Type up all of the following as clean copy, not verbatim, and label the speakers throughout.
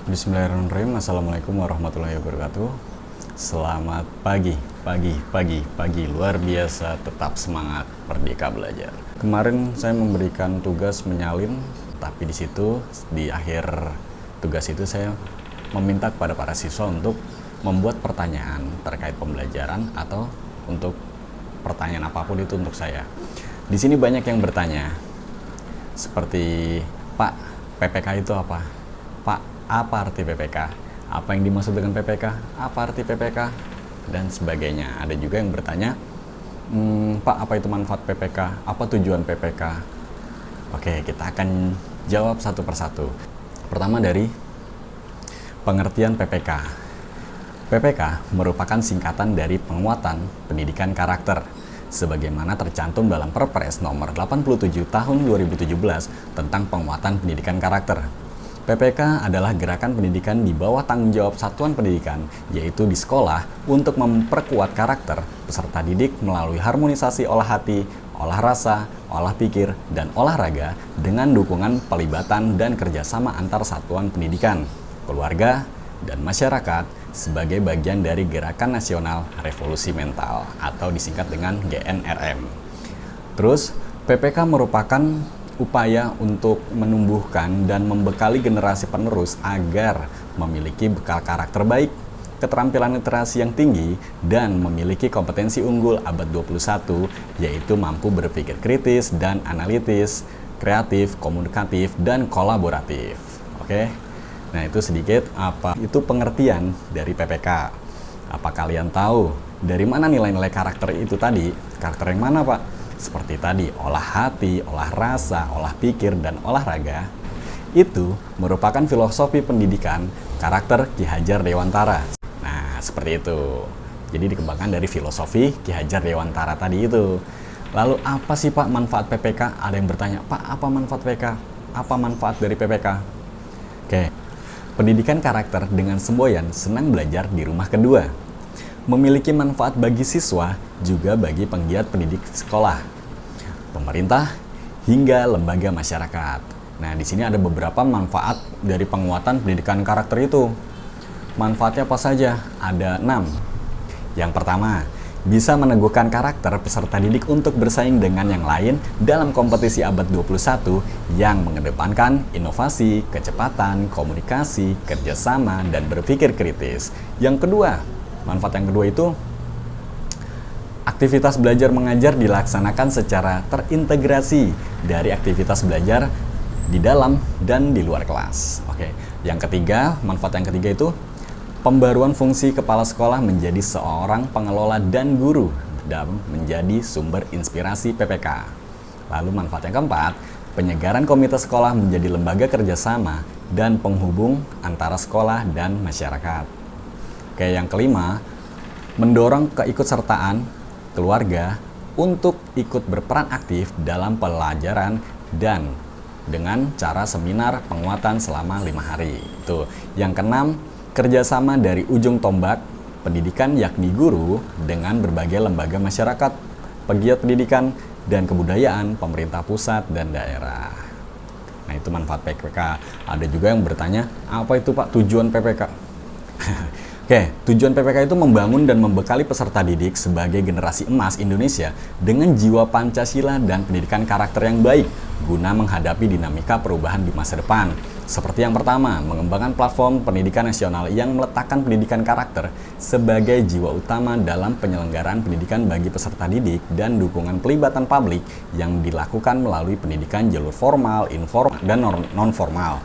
Speaker 1: Bismillahirrahmanirrahim. Assalamualaikum warahmatullahi wabarakatuh. Selamat pagi. Luar biasa, tetap semangat, merdeka belajar. Kemarin saya memberikan tugas menyalin, tapi di situ di akhir tugas itu saya meminta kepada para siswa untuk membuat pertanyaan terkait pembelajaran atau untuk pertanyaan apapun itu untuk saya. Di sini banyak yang bertanya seperti, Pak, PPK itu apa? Pak, apa arti PPK? Apa yang dimaksud dengan PPK? Apa arti PPK? Dan sebagainya. Ada juga yang bertanya, Pak, apa itu manfaat PPK? Apa tujuan PPK? Oke, kita akan jawab satu persatu. Pertama dari pengertian PPK. PPK merupakan singkatan dari penguatan pendidikan karakter, sebagaimana tercantum dalam Perpres nomor 87 tahun 2017 tentang penguatan pendidikan karakter. PPK adalah gerakan pendidikan di bawah tanggung jawab satuan pendidikan, yaitu di sekolah, untuk memperkuat karakter peserta didik melalui harmonisasi olah hati, olah rasa, olah pikir, dan olahraga dengan dukungan pelibatan dan kerjasama antar satuan pendidikan, keluarga, dan masyarakat sebagai bagian dari Gerakan Nasional Revolusi Mental atau disingkat dengan GNRM. Terus, PPK merupakan upaya untuk menumbuhkan dan membekali generasi penerus agar memiliki bekal karakter baik, keterampilan literasi yang tinggi, dan memiliki kompetensi unggul abad 21, yaitu mampu berpikir kritis dan analitis, kreatif, komunikatif, dan kolaboratif. Oke? Nah, itu sedikit apa itu pengertian dari PPK. Apa kalian tahu dari mana nilai-nilai karakter itu tadi? Karakter yang mana, Pak? Seperti tadi, olah hati, olah rasa, olah pikir, dan olahraga. Itu merupakan filosofi pendidikan karakter Ki Hajar Dewantara. Nah, seperti itu. Jadi dikembangkan dari filosofi Ki Hajar Dewantara tadi itu. Lalu apa sih, Pak, manfaat PPK? Ada yang bertanya, Pak, apa manfaat PPK? Apa manfaat dari PPK? Oke. Pendidikan karakter dengan semboyan senang belajar di rumah kedua. Memiliki manfaat bagi siswa, juga bagi penggiat pendidik sekolah, pemerintah, hingga lembaga masyarakat. Nah, di sini ada beberapa manfaat dari penguatan pendidikan karakter itu. Manfaatnya apa saja? Ada 6. Yang pertama, bisa meneguhkan karakter peserta didik untuk bersaing dengan yang lain dalam kompetisi abad 21 yang mengedepankan inovasi, kecepatan, komunikasi, kerjasama, dan berpikir kritis. Yang kedua, manfaat yang kedua itu, aktivitas belajar mengajar dilaksanakan secara terintegrasi dari aktivitas belajar di dalam dan di luar kelas. Oke. Yang ketiga, manfaat yang ketiga itu, pembaruan fungsi kepala sekolah menjadi seorang pengelola dan guru dan menjadi sumber inspirasi PPK. Lalu manfaat yang keempat, penyegaran komite sekolah menjadi lembaga kerjasama dan penghubung antara sekolah dan masyarakat. Oke, yang kelima, mendorong keikutsertaan keluarga untuk ikut berperan aktif dalam pelajaran dan dengan cara seminar penguatan selama 5 hari. Itu. Yang keenam, kerjasama dari ujung tombak pendidikan yakni guru dengan berbagai lembaga masyarakat, pegiat pendidikan dan kebudayaan, pemerintah pusat dan daerah. Nah, itu manfaat PPK. Ada juga yang bertanya, apa itu, Pak, tujuan PPK? Oke, tujuan PPK itu membangun dan membekali peserta didik sebagai generasi emas Indonesia dengan jiwa Pancasila dan pendidikan karakter yang baik guna menghadapi dinamika perubahan di masa depan. Seperti yang pertama, mengembangkan platform pendidikan nasional yang meletakkan pendidikan karakter sebagai jiwa utama dalam penyelenggaraan pendidikan bagi peserta didik dan dukungan pelibatan publik yang dilakukan melalui pendidikan jalur formal, informal, dan non-formal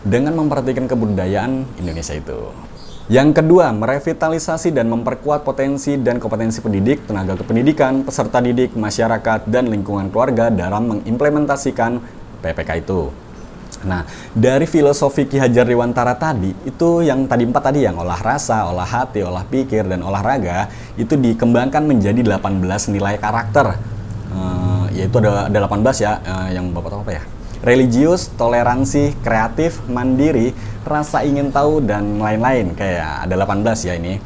Speaker 1: dengan memperhatikan kebudayaan Indonesia itu. Yang kedua, merevitalisasi dan memperkuat potensi dan kompetensi pendidik, tenaga kependidikan, peserta didik, masyarakat, dan lingkungan keluarga dalam mengimplementasikan PPK itu. Nah, dari filosofi Ki Hajar Dewantara tadi, itu yang tadi 4 tadi, yang olah rasa, olah hati, olah pikir, dan olahraga, itu dikembangkan menjadi 18 nilai karakter. Yaitu ada 18 ya, yang Bapak tahu apa ya? Religius, toleransi, kreatif, mandiri, rasa ingin tahu, dan lain-lain. Kayak ada 18 ya ini.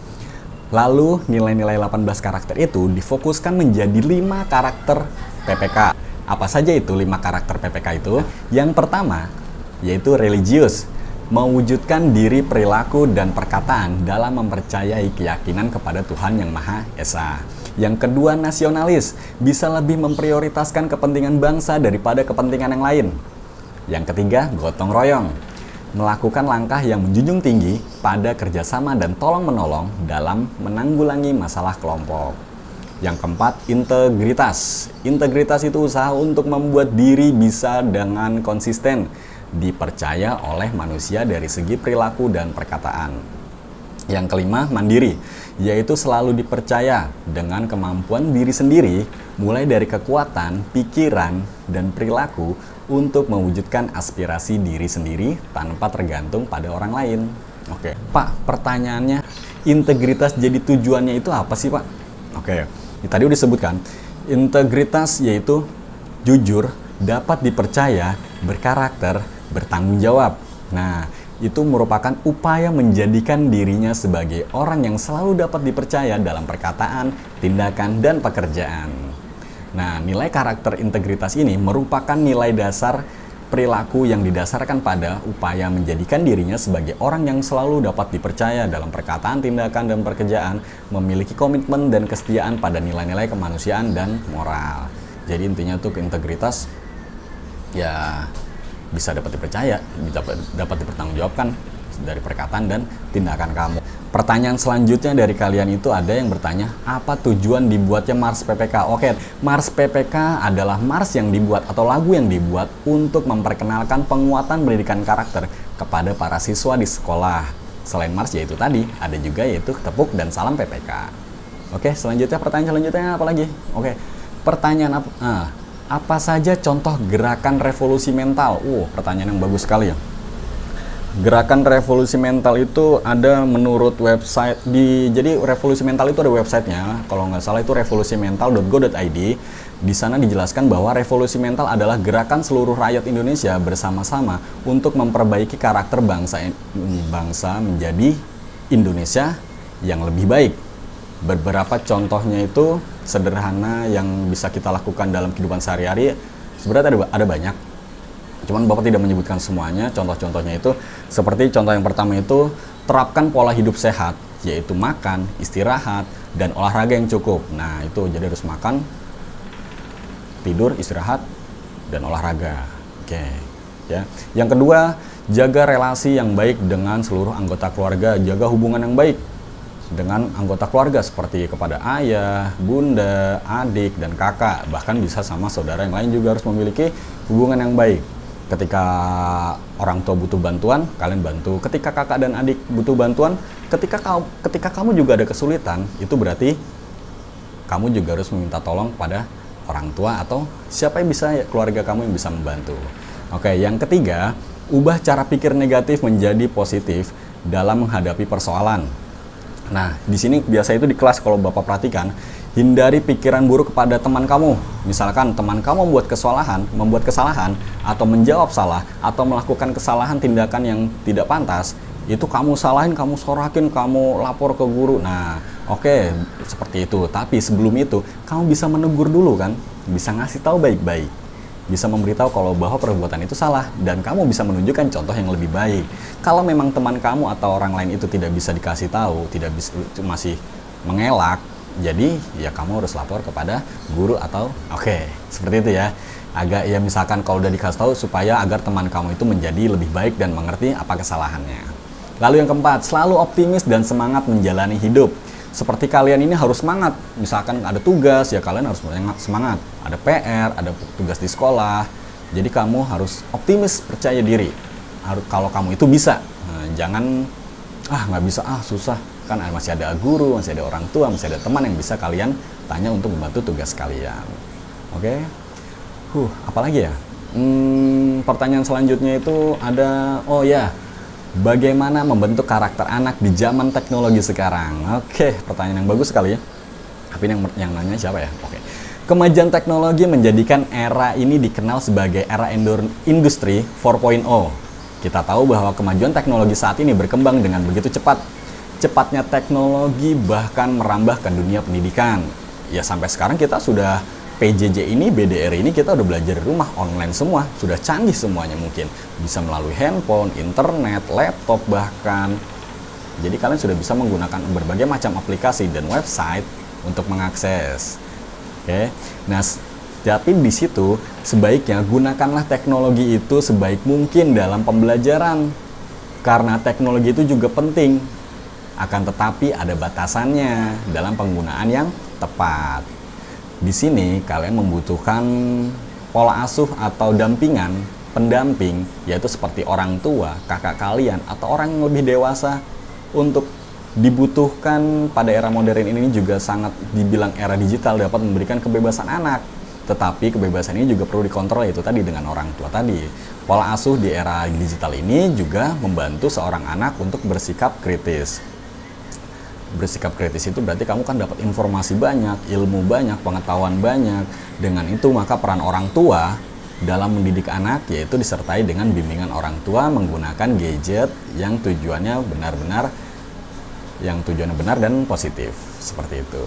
Speaker 1: Lalu nilai-nilai 18 karakter itu difokuskan menjadi 5 karakter PPK. Apa saja itu 5 karakter PPK itu? Yang pertama yaitu religius. mewujudkan diri, perilaku, dan perkataan dalam mempercayai keyakinan kepada Tuhan Yang Maha Esa. Yang kedua, nasionalis, bisa lebih memprioritaskan kepentingan bangsa daripada kepentingan yang lain. Yang ketiga, gotong royong, melakukan langkah yang menjunjung tinggi pada kerjasama dan tolong-menolong dalam menanggulangi masalah kelompok. Yang keempat, integritas. Integritas itu usaha untuk membuat diri bisa dengan konsisten dipercaya oleh manusia dari segi perilaku dan perkataan. Yang kelima, mandiri, yaitu selalu dipercaya dengan kemampuan diri sendiri, mulai dari kekuatan, pikiran, dan perilaku untuk mewujudkan aspirasi diri sendiri tanpa tergantung pada orang lain. Oke, Pak, pertanyaannya, integritas jadi tujuannya itu apa sih, Pak? Oke, tadi udah disebutkan, integritas yaitu jujur, dapat dipercaya, berkarakter, bertanggung jawab. Nah, itu merupakan upaya menjadikan dirinya sebagai orang yang selalu dapat dipercaya dalam perkataan, tindakan, dan pekerjaan. Nah, nilai karakter integritas ini merupakan nilai dasar perilaku yang didasarkan pada upaya menjadikan dirinya sebagai orang yang selalu dapat dipercaya dalam perkataan, tindakan, dan pekerjaan, memiliki komitmen dan kesetiaan pada nilai-nilai kemanusiaan dan moral. Jadi intinya tuh integritas ya bisa dapat dipercaya, dapat dipertanggungjawabkan dari perkataan dan tindakan kamu. Pertanyaan selanjutnya dari kalian itu ada yang bertanya, apa tujuan dibuatnya Mars PPK? Oke, Mars PPK adalah Mars yang dibuat atau lagu yang dibuat untuk memperkenalkan penguatan pendidikan karakter kepada para siswa di sekolah. Selain Mars yaitu tadi, ada juga yaitu tepuk dan salam PPK. Oke, selanjutnya pertanyaan selanjutnya apa lagi? Oke, pertanyaan apa saja contoh gerakan revolusi mental? Pertanyaan yang bagus sekali ya. Gerakan revolusi mental itu ada menurut website jadi revolusi mental itu ada websitenya. Kalau nggak salah itu revolusimental.go.id. Di sana dijelaskan bahwa revolusi mental adalah gerakan seluruh rakyat Indonesia bersama-sama untuk memperbaiki karakter bangsa menjadi Indonesia yang lebih baik. Beberapa contohnya itu sederhana yang bisa kita lakukan dalam kehidupan sehari-hari. Sebenarnya ada banyak, cuman Bapak tidak menyebutkan semuanya. Contoh-contohnya itu seperti contoh yang pertama itu terapkan pola hidup sehat, yaitu makan, istirahat, dan olahraga yang cukup. Nah itu jadi harus makan, tidur, istirahat, dan olahraga. Oke, ya. Yang kedua, jaga relasi yang baik dengan seluruh anggota keluarga, jaga hubungan yang baik dengan anggota keluarga seperti kepada ayah, bunda, adik, dan kakak. Bahkan bisa sama saudara yang lain juga harus memiliki hubungan yang baik. Ketika orang tua butuh bantuan, kalian bantu. Ketika kakak dan adik butuh bantuan, ketika kamu juga ada kesulitan, itu berarti kamu juga harus meminta tolong pada orang tua atau siapa yang bisa, keluarga kamu yang bisa membantu. Oke, yang ketiga, ubah cara pikir negatif menjadi positif dalam menghadapi persoalan. Nah, di sini biasa itu di kelas kalau Bapak perhatikan, hindari pikiran buruk kepada teman kamu. Misalkan teman kamu membuat kesalahan, atau menjawab salah, atau melakukan kesalahan tindakan yang tidak pantas, itu kamu salahin, kamu sorakin, kamu lapor ke guru. Nah, oke, seperti itu. Tapi sebelum itu, kamu bisa menegur dulu kan, bisa ngasih tahu baik-baik, bisa memberitahu kalau bahwa perbuatan itu salah, dan kamu bisa menunjukkan contoh yang lebih baik. Kalau memang teman kamu atau orang lain itu tidak bisa dikasih tahu, tidak bisa, masih mengelak, jadi ya kamu harus lapor kepada guru atau seperti itu ya. Agak ya misalkan kalau udah dikasih tahu supaya agar teman kamu itu menjadi lebih baik dan mengerti apa kesalahannya. Lalu yang keempat, selalu optimis dan semangat menjalani hidup. Seperti kalian ini harus semangat, misalkan ada tugas, ya kalian harus semangat. Ada PR, ada tugas di sekolah, jadi kamu harus optimis, percaya diri. Kalau kamu itu bisa, jangan, nggak bisa, susah. Kan masih ada guru, masih ada orang tua, masih ada teman yang bisa kalian tanya untuk membantu tugas kalian. Oke, apalagi ya? Pertanyaan selanjutnya itu ada, bagaimana membentuk karakter anak di zaman teknologi sekarang? Oke, pertanyaan yang bagus sekali ya. Tapi yang nanya siapa ya? Oke. Kemajuan teknologi menjadikan era ini dikenal sebagai era industri 4.0. Kita tahu bahwa kemajuan teknologi saat ini berkembang dengan begitu cepat. Cepatnya teknologi bahkan merambah ke dunia pendidikan. Ya sampai sekarang kita sudah PJJ ini, BDR ini kita udah belajar di rumah, online semua, sudah canggih semuanya mungkin. Bisa melalui handphone, internet, laptop bahkan. Jadi kalian sudah bisa menggunakan berbagai macam aplikasi dan website untuk mengakses. Oke. Nah, tapi di situ sebaiknya gunakanlah teknologi itu sebaik mungkin dalam pembelajaran. Karena teknologi itu juga penting. Akan tetapi ada batasannya dalam penggunaan yang tepat. Di sini kalian membutuhkan pola asuh atau pendamping, yaitu seperti orang tua, kakak kalian, atau orang yang lebih dewasa untuk dibutuhkan pada era modern ini juga sangat dibilang era digital dapat memberikan kebebasan anak. Tetapi kebebasan ini juga perlu dikontrol itu tadi dengan orang tua tadi. Pola asuh di era digital ini juga membantu seorang anak untuk bersikap kritis. Bersikap kritis itu berarti kamu kan dapat informasi banyak, ilmu banyak, pengetahuan banyak. Dengan itu maka peran orang tua dalam mendidik anak yaitu disertai dengan bimbingan orang tua menggunakan gadget yang tujuannya benar dan positif, seperti itu.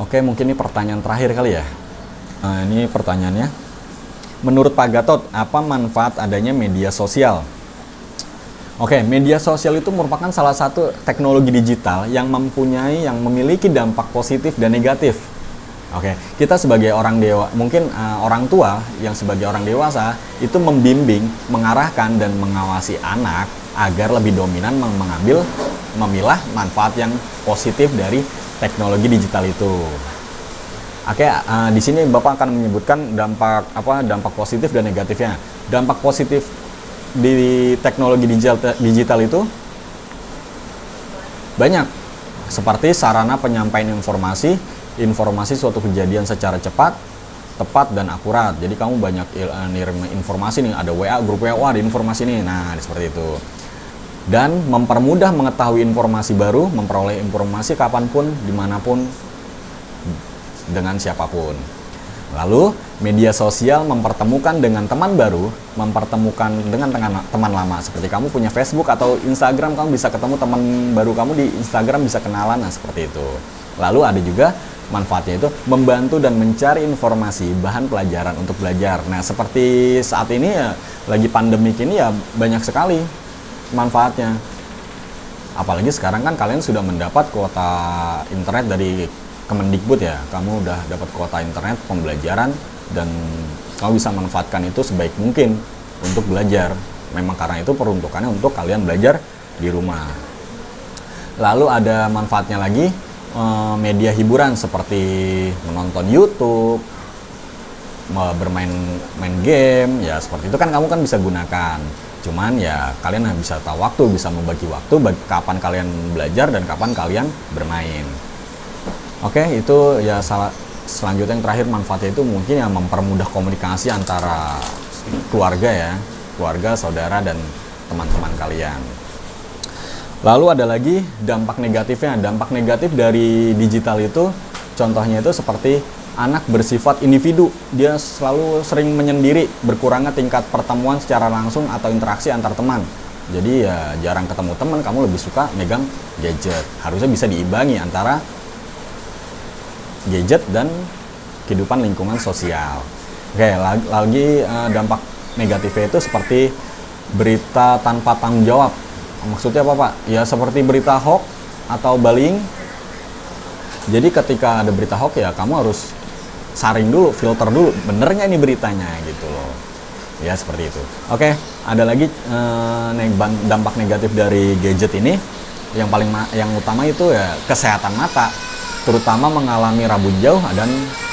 Speaker 1: Oke, mungkin ini pertanyaan terakhir kali ya. Ini pertanyaannya, menurut Pak Gatot, apa manfaat adanya media sosial? Oke, media sosial itu merupakan salah satu teknologi digital yang memiliki dampak positif dan negatif. Oke, kita sebagai orang orang tua yang sebagai orang dewasa itu membimbing, mengarahkan dan mengawasi anak agar lebih dominan memilah manfaat yang positif dari teknologi digital itu. Oke, di sini Bapak akan menyebutkan dampak positif dan negatifnya. Dampak positif di teknologi digital itu banyak, seperti sarana penyampaian informasi suatu kejadian secara cepat, tepat dan akurat. Jadi kamu banyak ngirim informasi nih, ada WA, grup WA, ada informasi nih. Nah, seperti itu. Dan mempermudah mengetahui informasi baru, memperoleh informasi kapanpun, dimanapun, dengan siapapun. Lalu, media sosial mempertemukan dengan teman baru, mempertemukan dengan teman lama. Seperti kamu punya Facebook atau Instagram, kamu bisa ketemu teman baru kamu di Instagram, bisa kenalan, nah seperti itu. Lalu ada juga manfaatnya itu membantu dan mencari informasi, bahan pelajaran untuk belajar. Nah, seperti saat ini ya, lagi pandemik ini ya banyak sekali manfaatnya. Apalagi sekarang kan kalian sudah mendapat kuota internet dari Kemendikbud ya, kamu udah dapat kuota internet pembelajaran dan kamu bisa manfaatkan itu sebaik mungkin untuk belajar. Memang karena itu peruntukannya untuk kalian belajar di rumah. Lalu ada manfaatnya lagi, media hiburan seperti menonton YouTube, bermain game, ya seperti itu kan kamu kan bisa gunakan. Cuman ya kalian bisa tahu waktu, bisa membagi waktu kapan kalian belajar dan kapan kalian bermain. Oke, itu ya selanjutnya yang terakhir manfaatnya itu mungkin ya mempermudah komunikasi antara keluarga, saudara dan teman-teman kalian. Lalu ada lagi dampak negatifnya. Dampak negatif dari digital itu contohnya itu seperti anak bersifat individu. Dia selalu sering menyendiri, berkurangnya tingkat pertemuan secara langsung atau interaksi antar teman. Jadi ya jarang ketemu teman, kamu lebih suka megang gadget. Harusnya bisa diimbangi antara gadget dan kehidupan lingkungan sosial. Oke, lagi dampak negatifnya itu seperti berita tanpa tanggung jawab. Maksudnya apa, Pak? Ya seperti berita hoax atau bullying. Jadi ketika ada berita hoax ya kamu harus saring dulu, filter dulu, benernya ini beritanya gitu loh. Ya seperti itu. Oke, ada lagi dampak negatif dari gadget ini. Yang utama itu ya kesehatan mata, terutama mengalami rabun jauh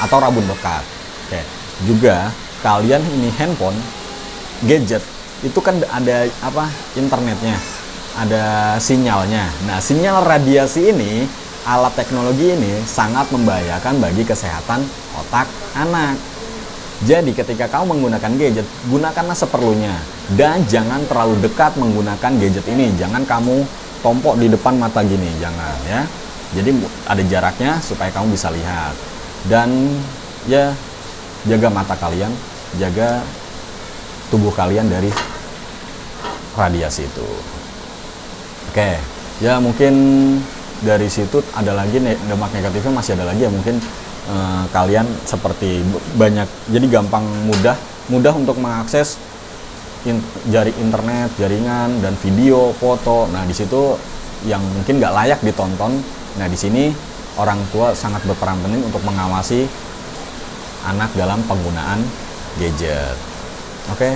Speaker 1: atau rabun dekat. Oke. Juga kalian ini handphone, gadget itu kan ada internetnya, ada sinyalnya. Nah, sinyal radiasi ini, alat teknologi ini sangat membahayakan bagi kesehatan otak anak. Jadi ketika kamu menggunakan gadget, gunakanlah seperlunya dan jangan terlalu dekat menggunakan gadget ini. Jangan kamu tompok di depan mata gini, jangan ya. Jadi ada jaraknya supaya kamu bisa lihat. Dan ya jaga mata kalian, jaga tubuh kalian dari radiasi itu. Oke, ya mungkin dari situ ada lagi dampak negatifnya, masih ada lagi ya, mungkin kalian seperti banyak, jadi gampang mudah untuk mengakses internet, jaringan, dan video, foto. Nah, di situ yang mungkin nggak layak ditonton. Nah, di sini orang tua sangat berperan penting untuk mengawasi anak dalam penggunaan gadget. Oke,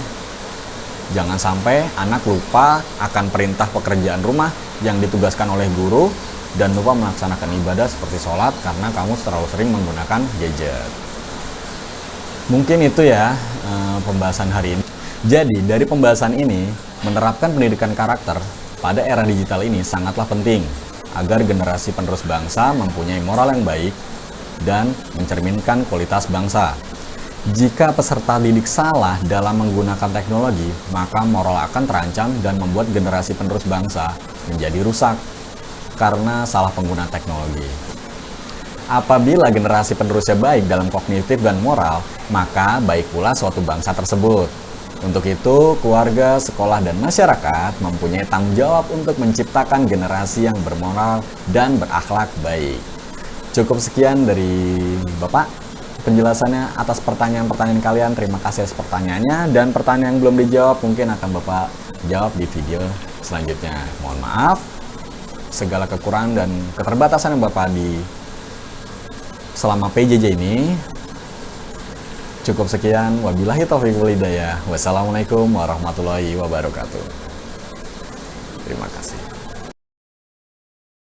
Speaker 1: jangan sampai anak lupa akan perintah pekerjaan rumah yang ditugaskan oleh guru dan lupa melaksanakan ibadah seperti sholat karena kamu terlalu sering menggunakan gadget. Mungkin itu ya pembahasan hari ini. Jadi dari pembahasan ini, menerapkan pendidikan karakter pada era digital ini sangatlah penting agar generasi penerus bangsa mempunyai moral yang baik dan mencerminkan kualitas bangsa. Jika peserta didik salah dalam menggunakan teknologi, maka moral akan terancam dan membuat generasi penerus bangsa menjadi rusak karena salah pengguna teknologi. Apabila generasi penerusnya baik dalam kognitif dan moral, maka baik pula suatu bangsa tersebut. Untuk itu, keluarga, sekolah, dan masyarakat mempunyai tanggung jawab untuk menciptakan generasi yang bermoral dan berakhlak baik. Cukup sekian dari Bapak penjelasannya atas pertanyaan-pertanyaan kalian. Terima kasih atas pertanyaannya, dan pertanyaan yang belum dijawab mungkin akan Bapak jawab di video selanjutnya. Mohon maaf segala kekurangan dan keterbatasan yang Bapak di selama PJJ ini. Cukup sekian, wabillahi taufiq wal hidayah. Wassalamualaikum warahmatullahi wabarakatuh. Terima kasih.